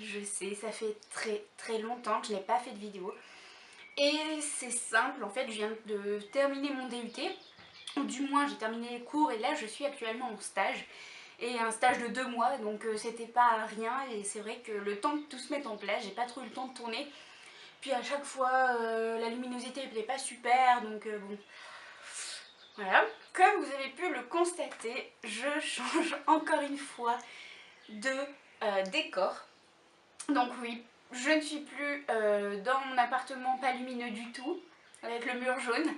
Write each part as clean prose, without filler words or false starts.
je sais, ça fait très longtemps que je n'ai pas fait de vidéo. Et c'est simple, en fait, je viens de terminer mon DUT, ou du moins j'ai terminé les cours et là je suis actuellement en stage. Et un stage de 2 mois, donc c'était pas rien et c'est vrai que le temps de tout se mettre en place, j'ai pas trop eu le temps de tourner. Puis à chaque fois, la luminosité n'était pas super, donc bon. Voilà. Comme vous avez pu le constater, je change encore une fois de décor. Donc oui, je ne suis plus dans mon appartement pas lumineux du tout, avec le mur jaune.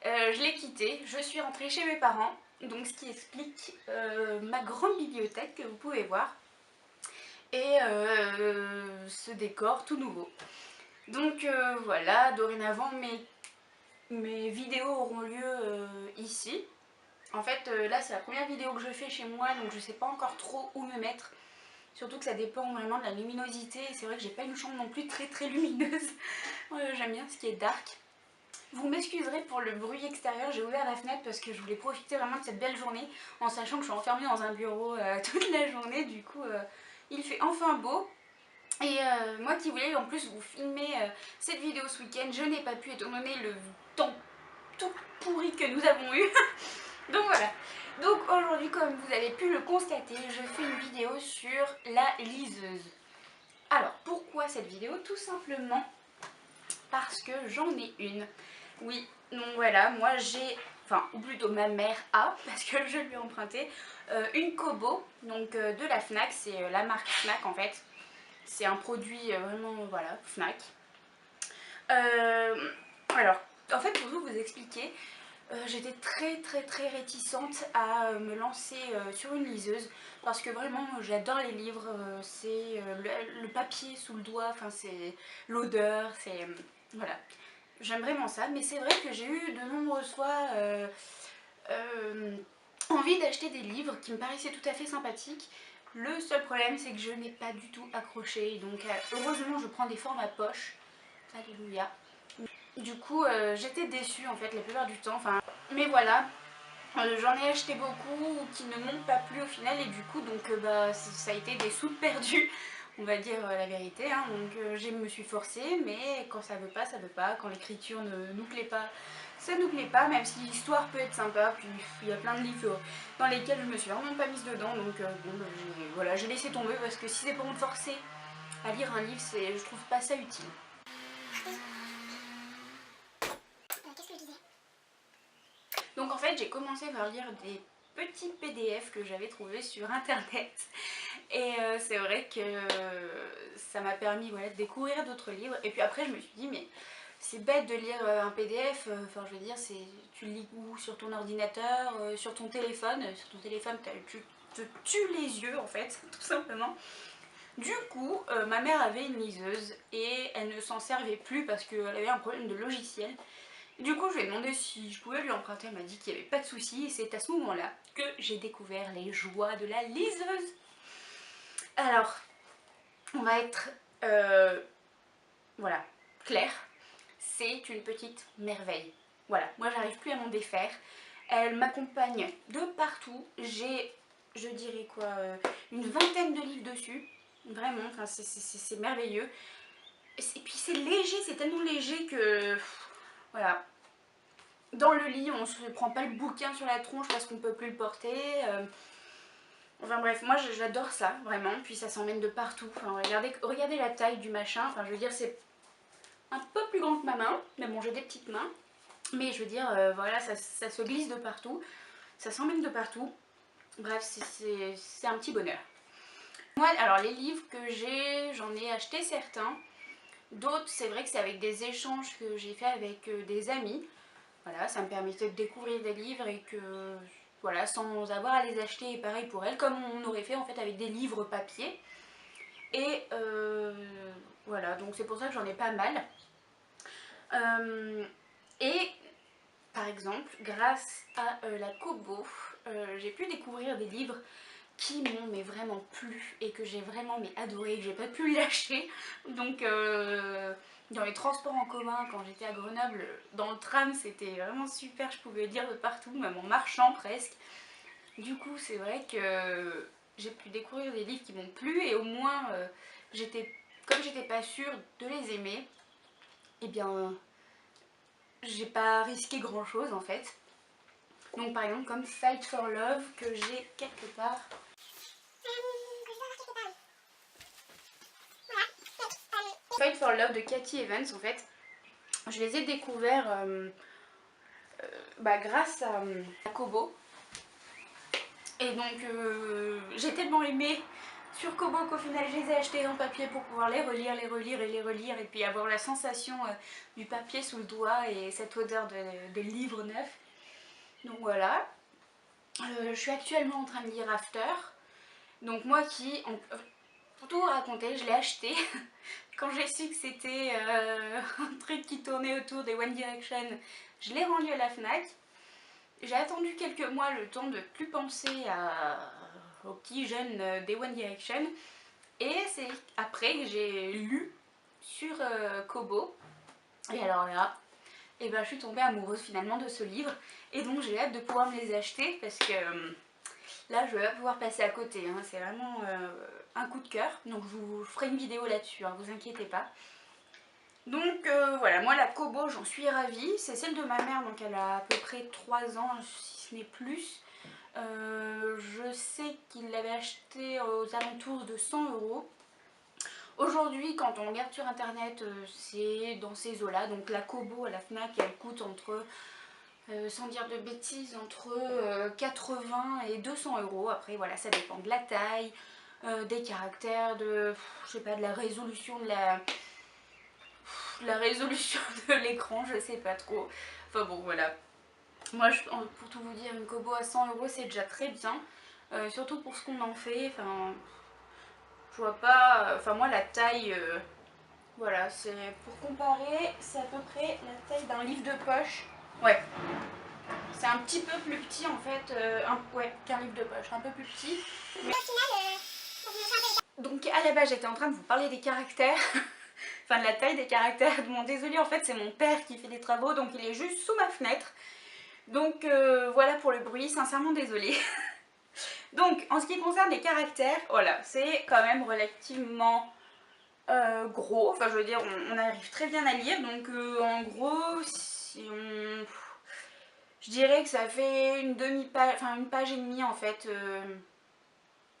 Je l'ai quitté, je suis rentrée chez mes parents, donc ce qui explique ma grande bibliothèque que vous pouvez voir. Et ce décor tout nouveau. Donc voilà, dorénavant mes vidéos auront lieu ici. En fait là c'est la première vidéo que je fais chez moi, donc je sais pas encore trop où me mettre. Surtout que ça dépend vraiment de la luminosité. C'est vrai que j'ai pas une chambre non plus très lumineuse. J'aime bien ce qui est dark. Vous m'excuserez pour le bruit extérieur, j'ai ouvert la fenêtre parce que je voulais profiter vraiment de cette belle journée en sachant que je suis enfermée dans un bureau toute la journée. Du coup il fait enfin beau. Et moi qui voulais en plus vous filmer cette vidéo ce week-end, je n'ai pas pu étant donné le temps tout pourri que nous avons eu. Donc voilà. Donc aujourd'hui, comme vous avez pu le constater, je fais une vidéo sur la liseuse. Alors pourquoi cette vidéo? Tout simplement parce que j'en ai une. Oui, donc voilà, moi j'ai, enfin ou plutôt ma mère a, parce que je lui ai emprunté une Kobo, donc de la Fnac, c'est la marque Fnac en fait. C'est un produit vraiment, voilà, Fnac. Alors, en fait, pour vous expliquer, j'étais très réticente à me lancer sur une liseuse parce que vraiment j'adore les livres, c'est le papier sous le doigt, enfin c'est l'odeur, c'est voilà, j'aime vraiment ça. Mais c'est vrai que j'ai eu de nombreuses fois envie d'acheter des livres qui me paraissaient tout à fait sympathiques. Le seul problème c'est que je n'ai pas du tout accroché, donc heureusement je prends des formats poche, alléluia. Du coup j'étais déçue en fait la plupart du temps, enfin, mais voilà, j'en ai acheté beaucoup qui ne m'ont pas plu au final et du coup donc bah, ça a été des sous perdus, on va dire la vérité, hein. Donc je me suis forcée, mais quand ça veut pas, ça veut pas, quand l'écriture ne nous plaît pas, ça nous plaît pas, même si l'histoire peut être sympa. Puis il y a plein de livres dans lesquels je me suis vraiment pas mise dedans, donc bon bah, voilà, j'ai laissé tomber parce que si c'est pour me forcer à lire un livre, je trouve pas ça utile. Qu'est-ce que je disais? Donc en fait j'ai commencé par lire des petits PDF que j'avais trouvés sur internet et c'est vrai que ça m'a permis, voilà, de découvrir d'autres livres. Et puis après je me suis dit mais c'est bête de lire un PDF, enfin je veux dire, tu le lis où? Sur ton ordinateur, sur ton téléphone. Sur ton téléphone tu te tues les yeux en fait, tout simplement. Du coup ma mère avait une liseuse et elle ne s'en servait plus parce qu'elle avait un problème de logiciel. Du coup, je lui ai demandé si je pouvais lui emprunter, elle m'a dit qu'il n'y avait pas de souci et c'est à ce moment-là que j'ai découvert les joies de la liseuse. Alors, on va être, voilà, clair, c'est une petite merveille. Voilà, moi j'arrive plus à m'en défaire, elle m'accompagne de partout, j'ai, je dirais quoi, une vingtaine de livres dessus, vraiment, enfin, c'est merveilleux. Et puis c'est léger, c'est tellement léger que, voilà. Dans le lit, on se prend pas le bouquin sur la tronche parce qu'on peut plus le porter. Enfin bref, moi j'adore ça, vraiment. Puis ça s'emmène de partout. Enfin, regardez la taille du machin. Enfin, je veux dire, c'est un peu plus grand que ma main. Mais bon, j'ai des petites mains. Mais je veux dire, voilà, ça se glisse de partout. Ça s'emmène de partout. Bref, c'est un petit bonheur. Moi, alors les livres que j'ai, j'en ai acheté certains. D'autres, c'est vrai que c'est avec des échanges que j'ai fait avec des amis. Voilà, ça me permettait de découvrir des livres et que, voilà, sans avoir à les acheter, et pareil pour elle, comme on aurait fait en fait avec des livres papier. Et voilà, donc c'est pour ça que j'en ai pas mal. Et par exemple, grâce à la Kobo, j'ai pu découvrir des livres qui m'ont mais vraiment plu et que j'ai vraiment mais adoré, que j'ai pas pu lâcher. Donc dans les transports en commun quand j'étais à Grenoble, dans le tram, c'était vraiment super, je pouvais lire de partout, même en marchant presque. Du coup c'est vrai que j'ai pu découvrir des livres qui m'ont plu et au moins comme j'étais pas sûre de les aimer, et bien j'ai pas risqué grand chose en fait. Donc par exemple comme Fight for Love que j'ai quelque part. Fight for Love de Katie Evans en fait, je les ai découverts grâce à Kobo. Et donc j'ai tellement aimé sur Kobo qu'au final je les ai achetés en papier pour pouvoir les relire et puis avoir la sensation du papier sous le doigt et cette odeur de livre neuf. Donc voilà. Je suis actuellement en train de lire After. Donc moi qui, pour tout vous raconter, je l'ai acheté quand j'ai su que c'était un truc qui tournait autour des One Direction. Je l'ai rendu à la Fnac. J'ai attendu quelques mois le temps de plus penser aux petits jeunes des One Direction. Et c'est après que j'ai lu sur Kobo. Et alors là, et ben, je suis tombée amoureuse finalement de ce livre. Et donc j'ai hâte de pouvoir me les acheter parce que là je vais pas pouvoir passer à côté. Hein. C'est vraiment un coup de cœur. Donc je vous ferai une vidéo là-dessus, hein, vous inquiétez pas. Donc voilà, moi la Kobo j'en suis ravie. C'est celle de ma mère, donc elle a à peu près 3 ans, si ce n'est plus. Je sais qu'il l'avait acheté aux alentours de 100 €. Aujourd'hui, quand on regarde sur internet, c'est dans ces eaux-là. Donc la Kobo à la Fnac, elle coûte entre, sans dire de bêtises, entre 80 et 200 €. Après, voilà, ça dépend de la taille, des caractères, je sais pas, de la résolution la résolution de l'écran, je sais pas trop. Enfin bon, voilà. Moi, pour tout vous dire, une Kobo à 100 € c'est déjà très bien. Surtout pour ce qu'on en fait. Enfin, je vois pas. Enfin, moi, la taille. Voilà, c'est pour comparer, c'est à peu près la taille d'un livre de poche. Ouais. C'est un petit peu plus petit en fait. Ouais, qu'un livre de poche. Un peu plus petit. Mais... Donc, à la base, j'étais en train de vous parler des caractères. Enfin, de la taille des caractères. Bon, désolée, en fait, c'est mon père qui fait des travaux, donc il est juste sous ma fenêtre. Donc voilà pour le bruit, sincèrement désolée. Donc en ce qui concerne les caractères, voilà, c'est quand même relativement gros. Enfin je veux dire, on arrive très bien à lire. Donc en gros, si on... Je dirais que ça fait une demi-page, enfin une page et demie en fait.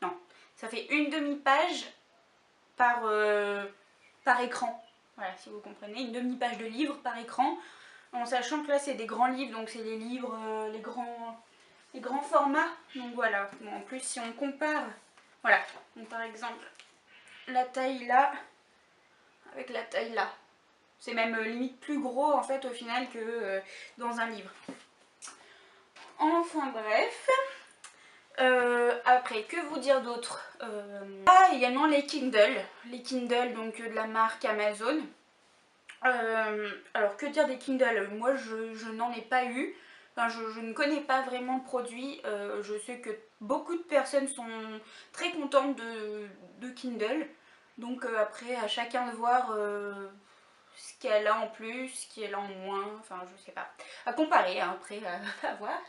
Non, ça fait une demi-page par écran. Voilà, si vous comprenez, une demi-page de livre par écran. En sachant que là c'est des grands livres, donc c'est les livres, les grands formats. Donc voilà, bon, en plus si on compare, voilà, donc par exemple la taille là avec la taille là, c'est même limite plus gros en fait au final que dans un livre. Enfin bref, après que vous dire d'autre, également les Kindle donc de la marque Amazon. Alors que dire des Kindle, moi je n'en ai pas eu. Enfin, je ne connais pas vraiment le produit. Je sais que beaucoup de personnes sont très contentes de Kindle. Donc après, à chacun de voir ce qu'elle a en plus, ce qu'elle a en moins. Enfin, je sais pas. À comparer, hein, après, à voir.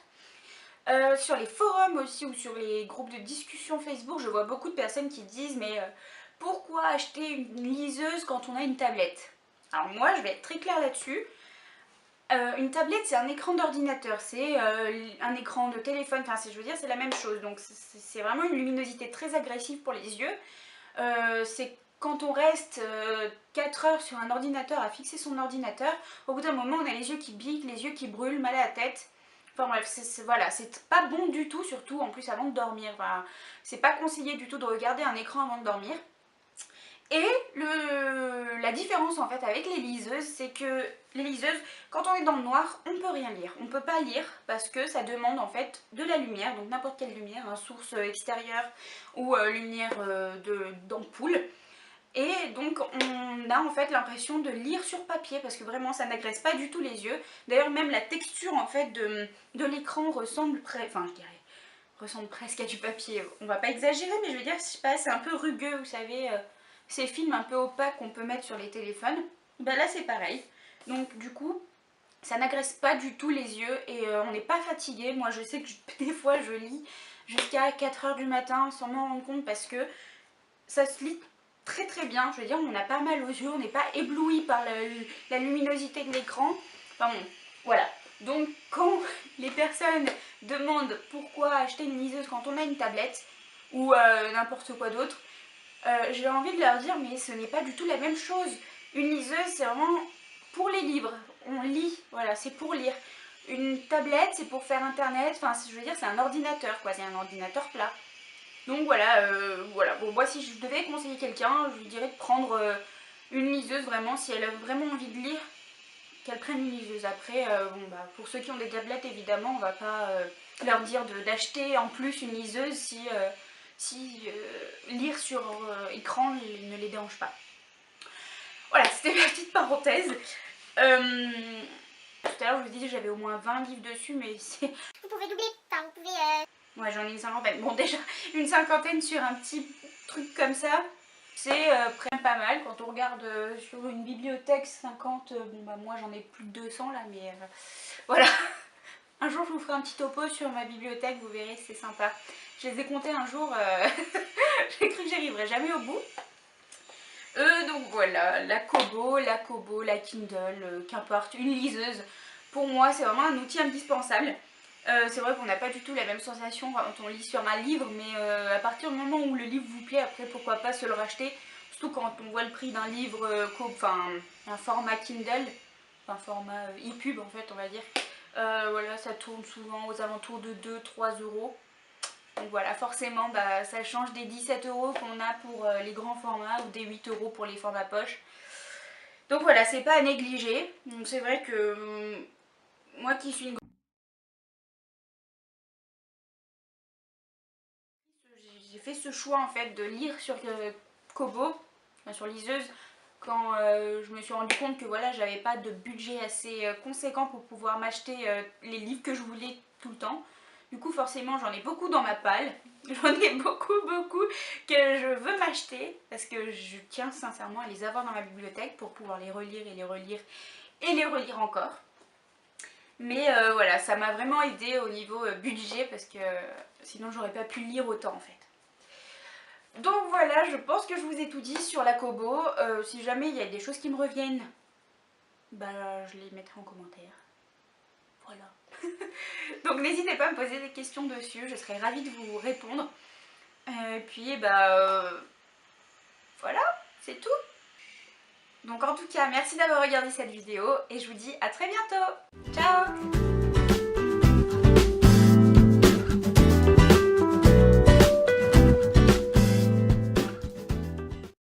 Sur les forums aussi ou sur les groupes de discussion Facebook, je vois beaucoup de personnes qui disent mais pourquoi acheter une liseuse quand on a une tablette? Alors moi, je vais être très claire là-dessus. Une tablette c'est un écran d'ordinateur, c'est un écran de téléphone, enfin je veux dire c'est la même chose, donc c'est vraiment une luminosité très agressive pour les yeux. C'est quand on reste 4 heures sur un ordinateur à fixer son ordinateur, au bout d'un moment on a les yeux qui piquent, les yeux qui brûlent, mal à la tête. Enfin bref, voilà, c'est pas bon du tout, surtout en plus avant de dormir. Enfin, c'est pas conseillé du tout de regarder un écran avant de dormir. Et la différence en fait avec les liseuses, c'est que les liseuses, quand on est dans le noir, on ne peut rien lire. On ne peut pas lire parce que ça demande en fait de la lumière, donc n'importe quelle lumière, hein, source extérieure ou lumière d'ampoule. Et donc on a en fait l'impression de lire sur papier parce que vraiment ça n'agresse pas du tout les yeux. D'ailleurs même la texture en fait de l'écran ressemble presque à du papier. On va pas exagérer mais je veux dire, je sais pas, c'est un peu rugueux, vous savez, ces films un peu opaques qu'on peut mettre sur les téléphones. Ben là c'est pareil. Donc du coup ça n'agresse pas du tout les yeux et on n'est pas fatigué. Moi je sais que des fois je lis jusqu'à 4 h du matin sans m'en rendre compte parce que ça se lit très très bien. Je veux dire, on n'a pas mal aux yeux, on n'est pas ébloui par la luminosité de l'écran. Enfin bon, voilà. Donc quand les personnes demandent pourquoi acheter une liseuse quand on a une tablette ou n'importe quoi d'autre, j'ai envie de leur dire mais ce n'est pas du tout la même chose. Une liseuse c'est vraiment pour les livres, on lit, voilà, c'est pour lire. Une tablette c'est pour faire internet, enfin je veux dire c'est un ordinateur quoi, c'est un ordinateur plat. Donc voilà, voilà. Bon, moi si je devais conseiller quelqu'un, je lui dirais de prendre une liseuse vraiment, si elle a vraiment envie de lire, qu'elle prenne une liseuse. Après, bon, bah, pour ceux qui ont des tablettes, évidemment, on va pas leur dire d'acheter en plus une liseuse si lire sur écran ne les dérange pas. Voilà, c'était ma petite parenthèse. Tout à l'heure, je vous disais que j'avais au moins 20 livres dessus, mais c'est... Vous pouvez doubler, enfin vous pouvez... Ouais, j'en ai une cinquantaine. Bon, déjà, une cinquantaine sur un petit truc comme ça, c'est presque pas mal. Quand on regarde sur une bibliothèque 50, bon bah moi j'en ai plus de 200 là, mais voilà. Un jour je vous ferai un petit topo sur ma bibliothèque, vous verrez, c'est sympa. Je les ai comptés un jour, j'ai cru que j'y arriverais jamais au bout. Donc voilà, la Kobo, la Kindle, qu'importe, une liseuse. Pour moi, c'est vraiment un outil indispensable. C'est vrai qu'on n'a pas du tout la même sensation quand on lit sur un livre, mais à partir du moment où le livre vous plaît, après pourquoi pas se le racheter. Surtout quand on voit le prix d'un livre, enfin un format Kindle, enfin format e-pub en fait on va dire. Voilà, ça tourne souvent aux alentours de 2-3 euros. Donc voilà, forcément, bah, ça change des 17 euros qu'on a pour les grands formats ou des 8 euros pour les formats poche. Donc voilà, c'est pas à négliger. Donc c'est vrai que moi qui suis une... J'ai fait ce choix en fait de lire sur Kobo, enfin, sur liseuse, quand je me suis rendu compte que voilà, j'avais pas de budget assez conséquent pour pouvoir m'acheter les livres que je voulais tout le temps. Du coup forcément j'en ai beaucoup dans ma palle, j'en ai beaucoup que je veux m'acheter parce que je tiens sincèrement à les avoir dans ma bibliothèque pour pouvoir les relire et les relire et les relire encore. Mais voilà, ça m'a vraiment aidé au niveau budget parce que sinon j'aurais pas pu lire autant en fait. Donc voilà, je pense que je vous ai tout dit sur la Kobo. Si jamais il y a des choses qui me reviennent, bah je les mettrai en commentaire. Voilà. Donc n'hésitez pas à me poser des questions dessus, je serais ravie de vous répondre. Et puis bah voilà, c'est tout. Donc en tout cas, merci d'avoir regardé cette vidéo et je vous dis à très bientôt. Ciao!